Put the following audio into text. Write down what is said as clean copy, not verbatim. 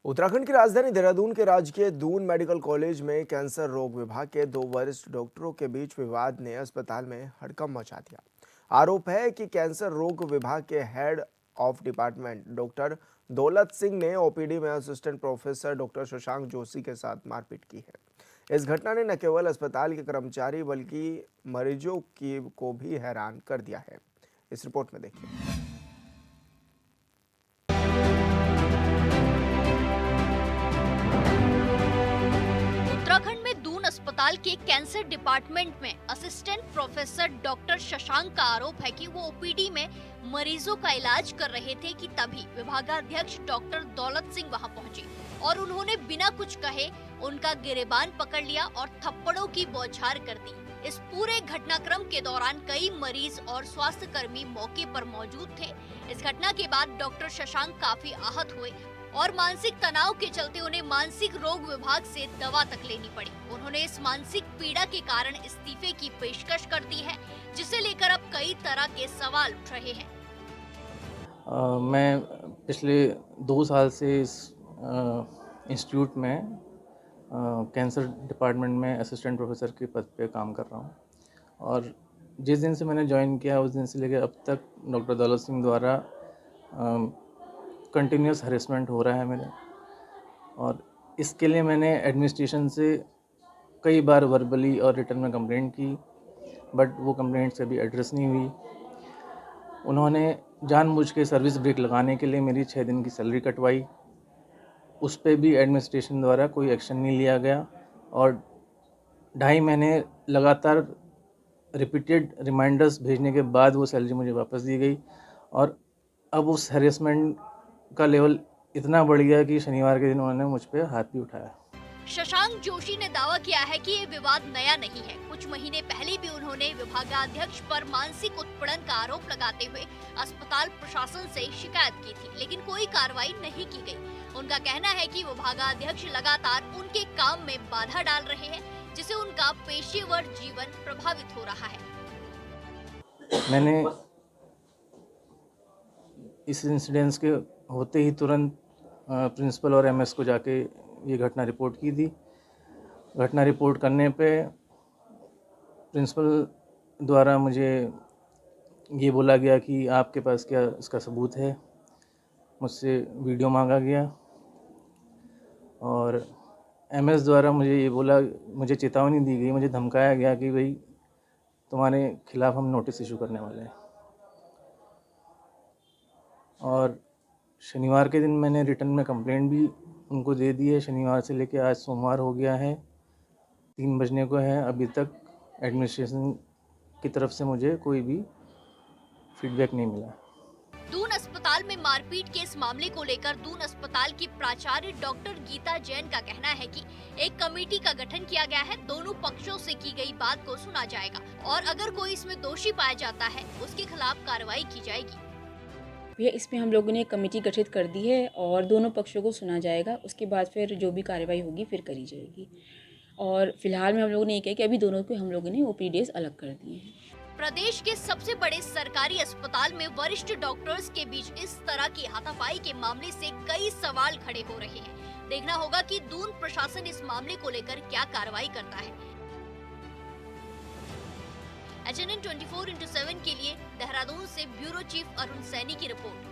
उत्तराखंड की राजधानी देहरादून के राजकीय दून मेडिकल कॉलेज में कैंसर रोग विभाग के दो वरिष्ठ डॉक्टरों के बीच विवाद ने अस्पताल में हड़कंप मचा दिया। आरोप है कि कैंसर रोग विभाग के head of department doctor Daulat Singh ने ओपीडी में assistant professor doctor Shashank Joshi के साथ मारपीट की है। इस घटना ने न केवल अस्पताल के कर्मचारी बल्कि मरीजों की को भी हैरान कर दिया है। इस रिपोर्ट में देखिए। उत्तराखंड में दून अस्पताल के कैंसर डिपार्टमेंट में असिस्टेंट प्रोफेसर डॉक्टर शशांक का आरोप है कि वो ओपीडी में मरीजों का इलाज कर रहे थे कि तभी विभागाध्यक्ष डॉक्टर दौलत सिंह वहां पहुंचे और उन्होंने बिना कुछ कहे उनका गिरेबान पकड़ लिया और थप्पड़ों की बौछार कर दी। इस पूरे घटनाक्रम के दौरान कई मरीज और स्वास्थ्य कर्मी मौके पर मौजूद थे। इस घटना के बाद डॉक्टर शशांक काफी आहत हुए और मानसिक तनाव के चलते उन्हें मानसिक रोग विभाग से दवा तक लेनी पड़ी। उन्होंने इस मानसिक पीड़ा के कारण इस्तीफे की पेशकश कर दी है, जिसे लेकर अब कई तरह के सवाल उठ रहे हैं। मैं पिछले 2 साल से इस इंस्टीट्यूट में कैंसर डिपार्टमेंट में असिस्टेंट प्रोफेसर के पद पे काम कर रहा हूँ और जिस दिन से मैंने ज्वाइन किया उस दिन से लेकर अब तक डॉक्टर दौलत सिंह द्वारा कंटिन्यूस हरेसमेंट हो रहा है मेरे। और इसके लिए मैंने एडमिनिस्ट्रेशन से कई बार वर्बली और रिटर्न में कंप्लेंट की, बट वो कंप्लेंट्स कभी एड्रेस नहीं हुई। उन्होंने जानबूझ के सर्विस ब्रेक लगाने के लिए मेरी 6 दिन की सैलरी कटवाई, उस पे भी एडमिनिस्ट्रेशन द्वारा कोई एक्शन नहीं लिया गया और 2.5 महीने लगातार रिपीटेड रिमाइंडर्स भेजने के बाद वो सैलरी मुझे वापस दी गई। और अब उस हैरेसमेंट का लेवल इतना बढ़ गया कि शनिवार के दिन उन्होंने मुझ पे हाथ भी उठाया। शशांक जोशी ने दावा किया है कि ये विवाद नया नहीं है। कुछ महीने पहले भी उन्होंने विभागाध्यक्ष पर मानसिक उत्पीड़न का आरोप लगाते हुए अस्पताल प्रशासन से शिकायत की थी, लेकिन कोई कार्रवाई नहीं की गई। उनका कहना है कि विभागाध्यक्ष लगातार उनके काम में बाधा डाल रहे हैं, जिससे उनका पेशेवर जीवन प्रभावित हो रहा है। मैंने इस इंसिडेंस के होते ही तुरंत प्रिंसिपल और एमएस को जाके ये घटना रिपोर्ट की थी। घटना रिपोर्ट करने पे प्रिंसिपल द्वारा मुझे ये बोला गया कि आपके पास क्या इसका सबूत है। मुझसे वीडियो मांगा गया और एमएस द्वारा मुझे चेतावनी दी गई, मुझे धमकाया गया कि भाई तुम्हारे खिलाफ़ हम नोटिस इशू करने वाले हैं। और शनिवार के दिन मैंने रिटर्न में कंप्लेंट भी उनको दे दी है। शनिवार से लेकर आज सोमवार हो गया है, 3 बजने को है। अभी तक एडमिनिस्ट्रेशन की तरफ से मुझे कोई भी फीडबैक नहीं मिला। दून अस्पताल में मारपीट के इस मामले को लेकर दून अस्पताल की प्राचार्य डॉक्टर गीता जैन का कहना है कि एक कमेटी का गठन किया गया है। दोनों पक्षों से की गई बात को सुना जाएगा और अगर कोई इसमें दोषी पाया जाता है उसके खिलाफ कार्रवाई की जाएगी। भैया, इसमें हम लोगों ने एक कमेटी गठित कर दी है और दोनों पक्षों को सुना जाएगा। उसके बाद फिर जो भी कार्रवाई होगी फिर करी जाएगी। और फिलहाल में हम लोगों ने ये किया कि अभी दोनों को हम लोगों ने ओपीडीज अलग कर दिए हैं। प्रदेश के सबसे बड़े सरकारी अस्पताल में वरिष्ठ डॉक्टर्स के बीच इस तरह की हाथापाई के मामले से कई सवाल खड़े हो रहे हैं। देखना होगा कि दून प्रशासन इस मामले को लेकर क्या कार्रवाई करता है। HNN 24/7 के लिए देहरादून से ब्यूरो चीफ अरुण सैनी की रिपोर्ट।